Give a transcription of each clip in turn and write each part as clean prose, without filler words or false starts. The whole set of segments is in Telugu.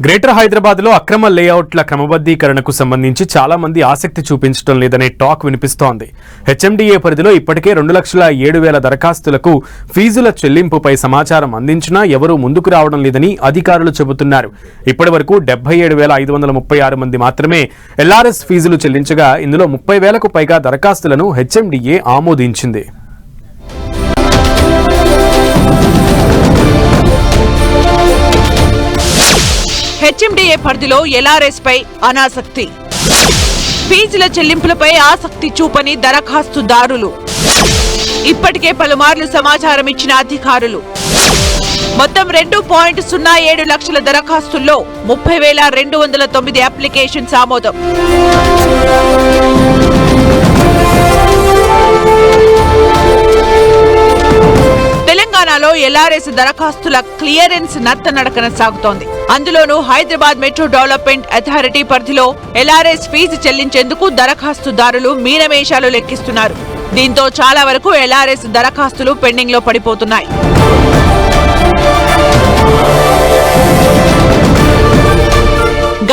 గ్రేటర్ హైదరాబాద్ లో అక్రమ లేఅవుట్ల క్రమబద్ధీకరణకు సంబంధించి చాలా మంది ఆసక్తి చూపించడం లేదనే టాక్ వినిపిస్తోంది. హెచ్ఎండిఏ పరిధిలో ఇప్పటికే 2,07,000 దరఖాస్తులకు ఫీజుల చెల్లింపుపై సమాచారం అందించినా ఎవరూ ముందుకు రావడం లేదని అధికారులు చెబుతున్నారు. ఇప్పటి వరకు 77,536 మంది మాత్రమే ఎల్ఆర్ఎస్ ఫీజులు చెల్లించగా ఇందులో 30,000కు పైగా దరఖాస్తులను హెచ్ఎండిఏ ఆమోదించింది. హెచ్ఎండిఏ పరిధిలో ఎల్ఆర్ఎస్ పై అనాసక్తి, ఫీజుల చెల్లింపులపై ఆసక్తి చూపని దరఖాస్తుదారులు, ఇప్పటికే పలుమార్లు సమాచారం ఇచ్చిన అధికారులు. మొత్తం 2.07 లక్షల దరఖాస్తుల్లో 30,209 అప్లికేషన్స్ ఆమోదం. తెలంగాణలో ఎల్ఆర్ఎస్ దరఖాస్తుల క్లియరెన్స్ నత్తనడకన సాగుతోంది. అందులోనూ హైదరాబాద్ మెట్రో డెవలప్మెంట్ అథారిటీ పరిధిలో ఎల్ఆర్ఎస్ ఫీజు చెల్లించేందుకు దరఖాస్తుదారులు మీనమేషాలు లెక్కిస్తున్నారు. దీంతో చాలా వరకు ఎల్ఆర్ఎస్ దరఖాస్తులు పెండింగ్ లో పడిపోతున్నాయి.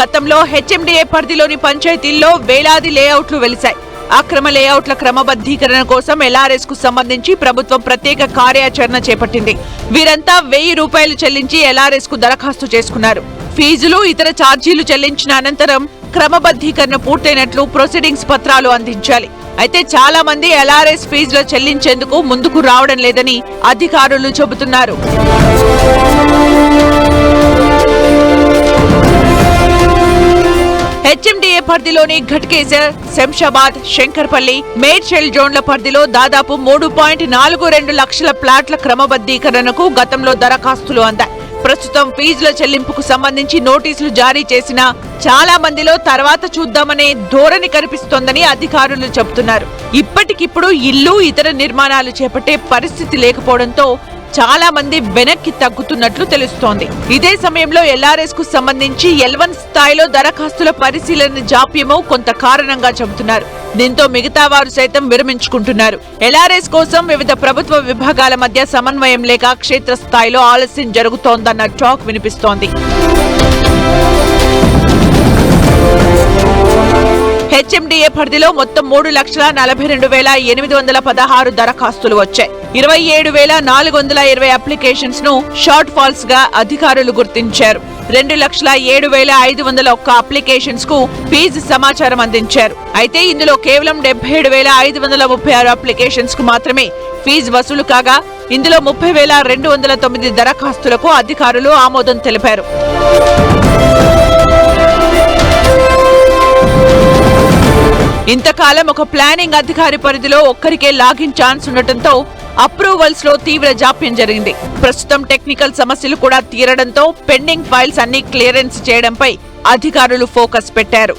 గతంలో హెచ్ఎండిఏ పరిధిలోని పంచాయతీల్లో వేలాది లేఅవుట్లు వెలిశాయి. అక్రమ లేఅవుట్ల క్రమబద్ధీకరణ కోసం ఎల్ఆర్ఎస్ కు సంబంధించి ప్రభుత్వం ప్రత్యేక కార్యాచరణ చేపట్టింది. వీరంతా 1,000 రూపాయలు చెల్లించి ఎల్ఆర్ఎస్ కు దరఖాస్తు చేసుకున్నారు. ఫీజులు, ఇతర ఛార్జీలు చెల్లించిన అనంతరం క్రమబద్ధీకరణ పూర్తయినట్లు ప్రొసీడింగ్స్ పత్రాలు అందించాలి. అయితే చాలా మంది ఎల్ఆర్ఎస్ ఫీజులు చెల్లించేందుకు ముందుకు రావడం లేదని అధికారులు చెబుతున్నారు. హెచ్ఎండిఏ పరిధిలోని ఘట్కేసర్, శంషాబాద్, శంకర్పల్లి, మేడ్చల్ జోన్ల పరిధిలో దాదాపు 3.42 లక్షల ప్లాట్ల క్రమబద్ధీకరణకు గతంలో దరఖాస్తులు అందాయి. ప్రస్తుతం ఫీజుల చెల్లింపుకు సంబంధించి నోటీసులు జారీ చేసినా చాలా మందిలో తర్వాత చూద్దామనే ధోరణి కనిపిస్తోందని అధికారులు చెబుతున్నారు. ఇప్పటికిప్పుడు ఇల్లు, ఇతర నిర్మాణాలు చేపట్టే పరిస్థితి లేకపోవడంతో చాలా మంది వెనక్కి తగ్గుతున్నట్లు తెలుస్తోంది. ఇదే సమయంలో ఎల్ఆర్ఎస్ కు సంబంధించి L1 స్థాయిలో దరఖాస్తుల పరిశీలన జాప్యమో కొంత కారణంగా చెబుతున్నారు. దీంతో మిగతా వారు సైతం విరమించుకుంటున్నారు. ఎల్ఆర్ఎస్ కోసం వివిధ ప్రభుత్వ విభాగాల మధ్య సమన్వయం లేక క్షేత్రస్థాయిలో ఆలస్యం జరుగుతోందన్న టాక్ వినిపిస్తోంది. హెచ్ఎండిఏ పరిధిలో మొత్తం 3,42,816 దరఖాస్తులు వచ్చాయి. 27,420 అప్లికేషన్స్ ను షార్ట్ ఫాల్స్ గా అధికారులు గుర్తించారు. 2,07,501 అప్లికేషన్స్ కు ఫీజు సమాచారం అందించారు. అయితే ఇందులో కేవలం 77,536 అప్లికేషన్స్ కు మాత్రమే ఫీజు వసూలు కాగా ఇందులో 30,209 దరఖాస్తులకు అధికారులు ఆమోదం తెలిపారు. ఇంతకాలం ఒక ప్లానింగ్ అధికారి పరిధిలో ఒక్కరికే లాగిన్ ఛాన్స్ ఉండటంతో అప్రూవల్స్ లో తీవ్ర జాప్యం జరిగింది. ప్రస్తుతం టెక్నికల్ సమస్యలు కూడా తీరడంతో పెండింగ్ ఫైల్స్ అన్ని క్లియరెన్స్ చేయడంపై అధికారులు ఫోకస్ పెట్టారు.